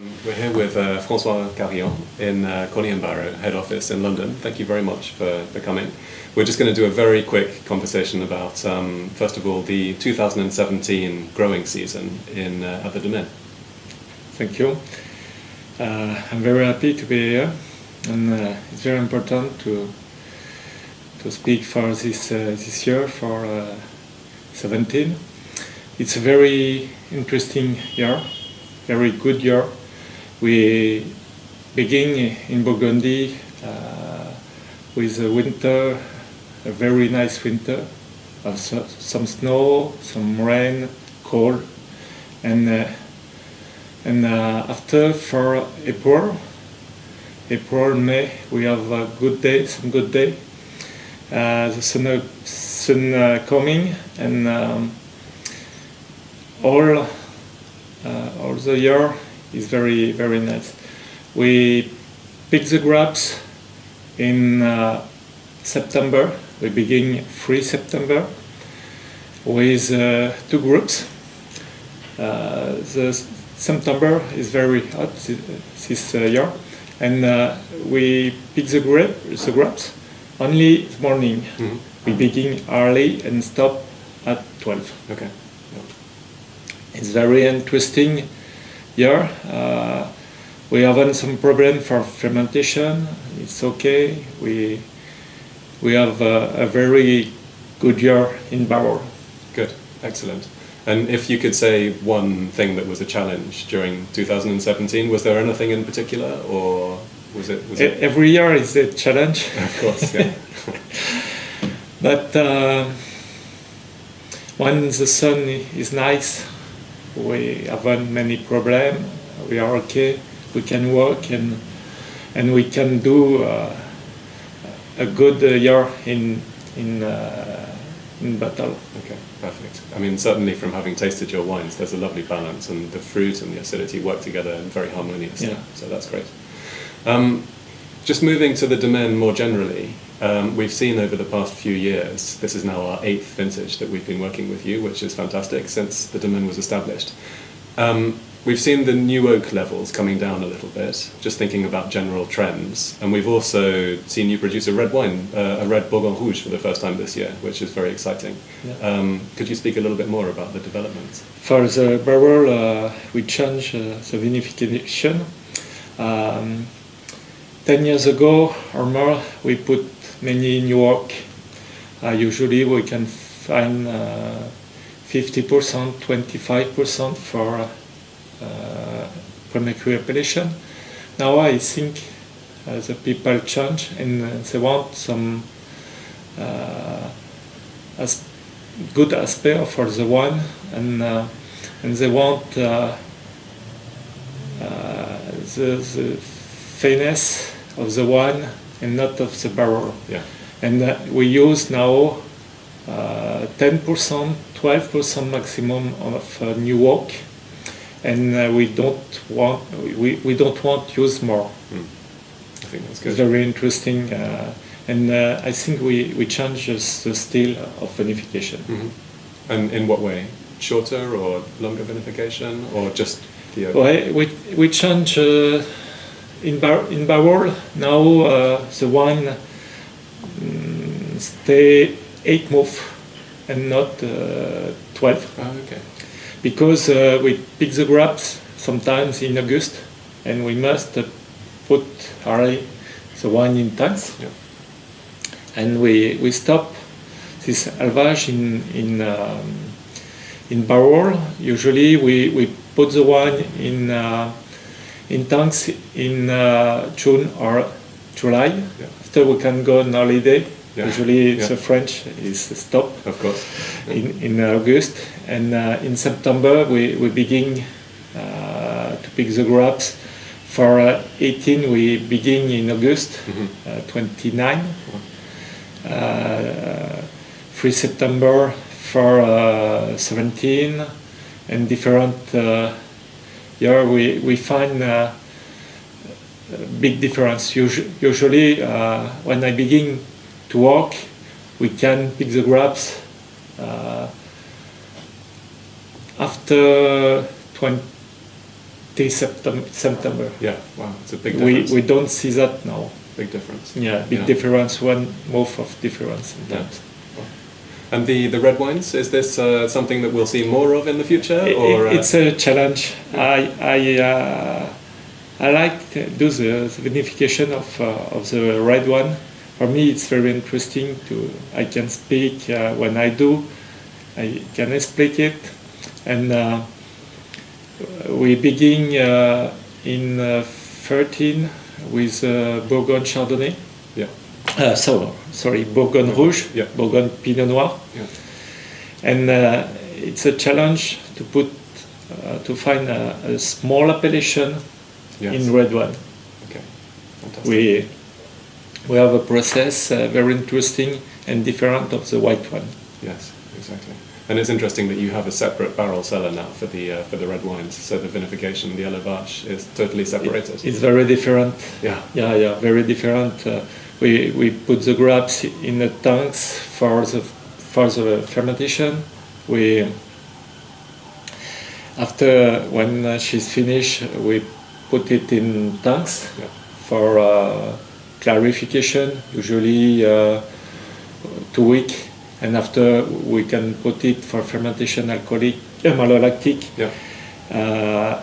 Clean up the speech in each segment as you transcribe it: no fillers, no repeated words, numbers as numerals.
We're here with François Carillon in Corney Barrow head office in London. Thank you very much for coming. We're just going to do a very quick conversation about, first of all, the 2017 growing season at the Domaine. Thank you. I'm very happy to be here, and it's very important to speak for this year, for 17. It's a very interesting year, very good year. We begin in Burgundy with a winter, a very nice winter, some snow, some rain, cold, and after for April, May, we have a good day, some good day. The sun coming, and all the year is very, very nice. We pick the grapes in September. We begin 3 September with 2 groups. The September is very hot this year, and we pick the grapes only morning. Mm-hmm. We begin early and stop at 12. Okay. It's very interesting year. We haven't some problem for fermentation. It's okay. We have a very good year in barrel. Good, excellent. And if you could say one thing that was a challenge during 2017, was there anything in particular, or was it? Every year is a challenge. Of course, yeah. But when the sun is nice, we haven't many problem. We are okay. We can work and we can do a good year in battle. Okay, perfect. I mean, certainly from having tasted your wines, there's a lovely balance, and the fruit and the acidity work together and very harmonious. Yeah. So that's great. Just moving to the Domaine more generally, we've seen over the past few years, this is now our 8th vintage that we've been working with you, which is fantastic since the Domaine was established. We've seen the new oak levels coming down a little bit, just thinking about general trends, and we've also seen you produce a red wine, a red Bourgogne Rouge for the first time this year, which is very exciting. Yeah. Could you speak a little bit more about the developments? For the barrel, we changed the vinification. 10 years ago or more, we put many new oak. Usually we can find 50%, 25% for premier cru appellation. Now I think the people change and they want some good aspect for the wine, and they want the finesse of the wine and not of the barrel. Yeah. And we use now 10%, 12% maximum of new oak, and we don't want to use more. I think that's good. It's very interesting, and I think we change the style of vinification. Mm-hmm. And in what way? Shorter or longer vinification, or just the oak? Well, we change in barrel now. The wine stay 8 months and not 12. Oh, okay. Because we pick the grapes sometimes in August, and we must put early the wine in tanks. Yeah. And we stop this halvage in barrel. Usually we put the wine in tanks in June or July. Yeah. After we can go on holiday. Yeah. Usually the French is stopped. Of course. Yeah. In August, and in September we begin to pick the grapes. For 18 we begin in August. Mm-hmm. 29. 3 September for 17, and different year we find big difference. Usually when I begin to work, we can pick the grapes after till September. Yeah, wow, it's a big difference. We don't see that now. Big difference. Yeah, big difference, 1 month of difference in that. And the red wines, is this something that we'll see more of in the future? Or it's a challenge. I like to do the vinification of the red one. For me, it's very interesting I can speak when I do. I can explain it, and we begin in 13 with Bourgogne Chardonnay. Yeah. Sorry, Bourgogne Rouge, yeah. Bourgogne Pinot Noir, yeah. and it's a challenge to find a small appellation in red wine. Okay, fantastic. We have a process very interesting and different of the white one. Yes, exactly. And it's interesting that you have a separate barrel cellar now for the red wines. So the vinification, the élevage, is totally separated. It's very different. Yeah. Yeah, very different. We put the grapes in the tanks for the fermentation. After when she's finished, we put it in tanks for clarification. Usually 2 weeks. And after we can put it for fermentation malolactic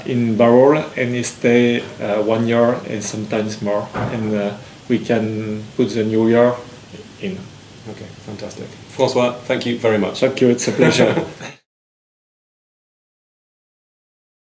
in barrel, and it stay 1 year and sometimes more. And we can put the new year in. Okay, fantastic. François, thank you very much. Thank you, it's a pleasure.